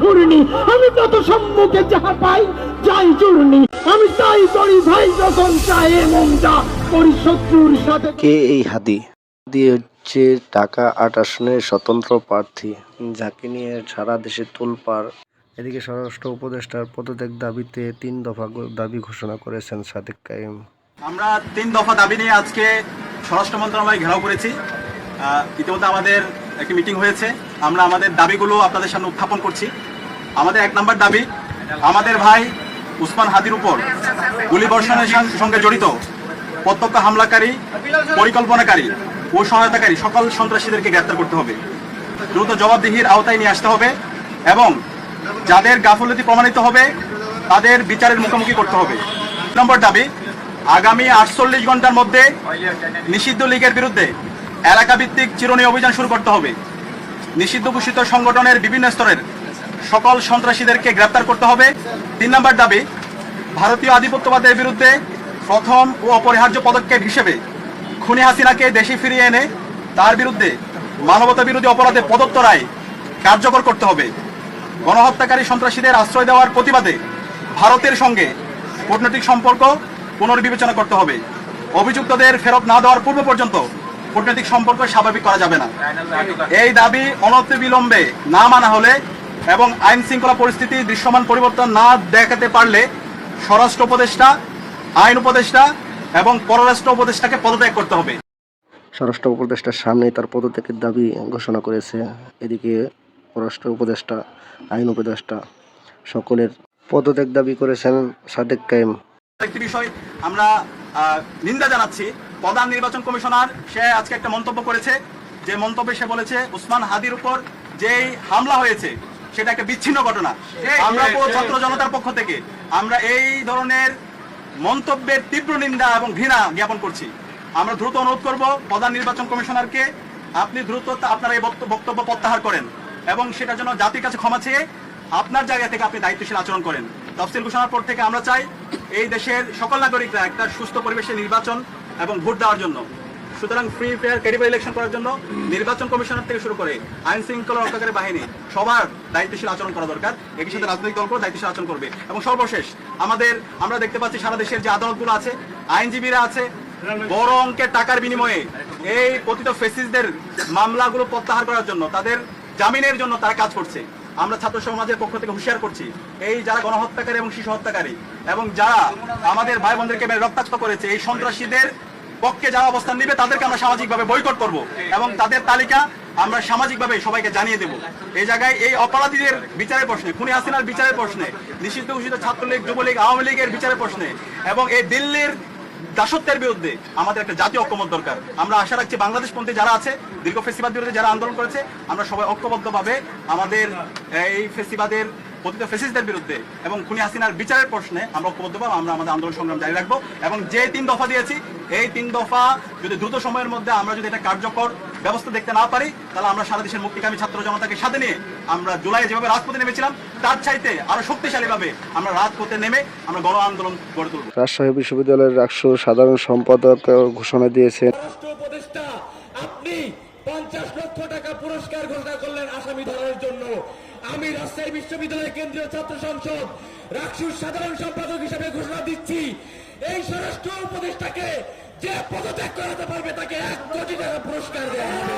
ঘূর্ণি, আমি তত সম্মুখে যাহা পাই যাই চূর্ণি, আমি তাই করি ভাই যখন চায় মন যা করি শত্রুর সাথে। কে এই হাদি? হাদি হচ্ছে ঢাকা ৮ আসনের স্বতন্ত্র প্রার্থী, যাকে নিয়ে সারা দেশে তোলপাড়। এদিকে স্বরাষ্ট্র উপদেষ্টার পদত্যাগ দাবিতে ৩ দফা দাবি ঘোষণা করেছেন সাদেক কায়েম। আমরা ৩ দফা দাবি নিয়ে আজকে স্বরাষ্ট্র মন্ত্রণালয় ঘেরাও করেছি। ইতিমধ্যে আমাদের একটি মিটিং হয়েছে। আমরা আমাদের দাবিগুলো আপনাদের সামনে উত্থাপন করছি। আমাদের ১ নম্বর দাবি, আমাদের ভাই উসমান হাদির উপর গুলিবর্ষণের সঙ্গে জড়িত প্রত্যক্ষ হামলাকারী, পরিকল্পনাকারী ও সহায়তাকারী সকল সন্ত্রাসীদেরকে গ্রেপ্তার করতে হবে, দ্রুত জবাবদিহির আওতায় নিয়ে আসতে হবে এবং যাদের গাফলতি প্রমাণিত হবে তাদের বিচারের মুখোমুখি করতে হবে। ২ নম্বর দাবি, আগামী ৪৮ ঘন্টার মধ্যে নিষিদ্ধ লীগের বিরুদ্ধে এলাকা ভিত্তিক চিরুনি অভিযান শুরু করতে হবে। নিষিদ্ধ ঘোষিত সংগঠনের বিভিন্ন স্তরের সকল সন্ত্রাসীদেরকে গ্রেপ্তার করতে হবে। ৩ নম্বর দাবি, ভারতীয় আধিপত্যবাদের বিরুদ্ধে প্রথম ও অপরিহার্য পদক্ষেপ হিসেবে খুনি হাসিনাকে দেশে ফিরিয়ে এনে তার বিরুদ্ধে মানবতা বিরোধী অপরাধে প্রদত্ত রায় কার্যকর করতে হবে। গণহত্যাকারী সন্ত্রাসীদের আশ্রয় দেওয়ার প্রতিবাদে ভারতের সঙ্গে কূটনৈতিক সম্পর্ক পুনর্বিবেচনা করতে হবে। অভিযুক্তদের ফেরত না দেওয়ার পূর্ব পর্যন্ত কূটনৈতিক সম্পর্ক স্বাভাবিক করা যাবে না। এই দাবি অনতিবিলম্বে না মানা হলে এবং আইন শৃঙ্খলা পরিস্থিতি দৃশ্যমান পরিবর্তন না দেখাতে পারলে স্বরাষ্ট্র উপদেষ্টা, আইন উপদেষ্টা এবং পররাষ্ট্র উপদেষ্টাকে পদত্যাগ করতে হবে। স্বরাষ্ট্র উপদেষ্টার সামনে তার পদত্যাগের দাবি ঘোষণা করেছে। এদিকে পররাষ্ট্র উপদেষ্টা, আইন উপদেষ্টা সকলের পদত্যাগ দাবি করেছেন সাদেক কায়েম। একটি বিষয় আমরা নিন্দা জানাচ্ছি, প্রধান নির্বাচন কমিশনার সে আজকে একটা মন্তব্য করেছে, যে মন্তব্যে সে বলেছে উসমান হাদির উপর যেই হামলা হয়েছে সেটা একটা বিচ্ছিন্ন ঘটনা। আমরা ছাত্র জনতার পক্ষ থেকে আমরা এই ধরনের মন্তব্যের তীব্র নিন্দা এবং ঘৃণা জ্ঞাপন করছি। আমরা দ্রুত অনুরোধ করব প্রধান নির্বাচন কমিশনারকে, আপনি দ্রুত আপনার এই বক্তব্য প্রত্যাহার করেন এবং সেটার জন্য জাতির কাছে ক্ষমা চেয়ে আপনার জায়গা থেকে আপনি দায়িত্বশীল আচরণ করেন। তফসিল ঘোষণার পর থেকে আমরা চাই এই দেশের সকল নাগরিকরা একটা সুস্থ পরিবেশে নির্বাচন এবং ভোট দেওয়ার জন্য। সুতরাং ফ্রি ফেয়ার ক্রেডিবল ইলেকশন করার জন্য নির্বাচন কমিশনার থেকে শুরু করে আইন শৃঙ্খলা রক্ষাকারী বাহিনী সবার দায়িত্বশীল আচরণ করা দরকার। একই সাথে রাজনৈতিক দলগুলো দায়িত্বশীল আচরণ করবে। এবং সর্বশেষ আমরা দেখতে পাচ্ছি সারা দেশের যে আদালতগুলো আছে, আইনজীবীরা আছে, বড় অঙ্কের টাকার বিনিময়ে এই পতিত ফেসিসদের মামলাগুলো প্রত্যাহার করার জন্য, তাদের জামিনের জন্য তারা কাজ করছে। আমরা ছাত্র সমাজের পক্ষ থেকে হুঁশিয়ার করছি, এই যারা গণহত্যাকারী এবং শিশু হত্যাকারী এবং যারা আমাদের ভাই বোনদেরকে রক্তাক্ত করেছে, এই সন্ত্রাসীদের পক্ষে যারা অবস্থান নিবে তাদেরকে আমরা সামাজিকভাবে বয়কট করব এবং তাদের তালিকা আমরা সামাজিকভাবে সবাইকে জানিয়ে দেব। এই জায়গায় এই অপরাধীদের বিচারের প্রশ্নে, খুনি হাসিনার বিচারের প্রশ্নে, নিষিদ্ধ ঘোষিত ছাত্রলীগ, যুবলীগ, আওয়ামী লীগের বিচারের প্রশ্নে এবং এই দিল্লির দাসত্বের বিরুদ্ধে আমাদের একটা জাতীয় ঐক্যমত দরকার। আমরা আশা রাখছি বাংলাদেশপন্থী যারা আছে, দীর্ঘ ফেসিবাদ বিরুদ্ধে যারা আন্দোলন করেছে, আমরা সবাই ঐক্যবদ্ধভাবে আমাদের এই ফেসিবাদের পতিত ফেসিসদের বিরুদ্ধে এবং খুনি হাসিনার বিচারের প্রশ্নে আমরা ঐক্যবদ্ধভাবে আমরা আমাদের আন্দোলন সংগ্রাম জারি রাখবো। এবং যে ৩ দফা দিয়েছি, এই 3 দফা যদি দ্রুত সময়ের মধ্যে আমরা যদি এটা কার্যকর ব্যবস্থা দেখতে না পারি, তাহলে আমরা সারা দেশের মুক্তিকামী ছাত্র জনতাকে সাথে নিয়ে আমরা জুলাইয়ে যেভাবে রাজপথে নেমেছিলাম তার চাইতে আরো শক্তিশালীভাবে আমরা রাজপথে নেমে আমরা গণ আন্দোলন গড়ে তুলব। রাজশাহী বিশ্ববিদ্যালয়ের রাষ্ট্র সাধারণ সম্পাদক ঘোষণা দিয়েছেন, রাষ্ট্র উপদেষ্টা আপনি 50 লক্ষ টাকা পুরস্কার ঘোষণা করলেন আসামি ধরার জন্য। আমি রাজশাহী বিশ্ববিদ্যালয়ের কেন্দ্রীয় ছাত্র সংসদ রাকসুর সাধারণ সম্পাদক হিসেবে ঘোষণা দিচ্ছি, এই স্বরাষ্ট্র উপদেষ্টাকে যে পদত্যাগ করাতে পারবে তাকে 1 কোটি টাকা পুরস্কার দেওয়া হবে।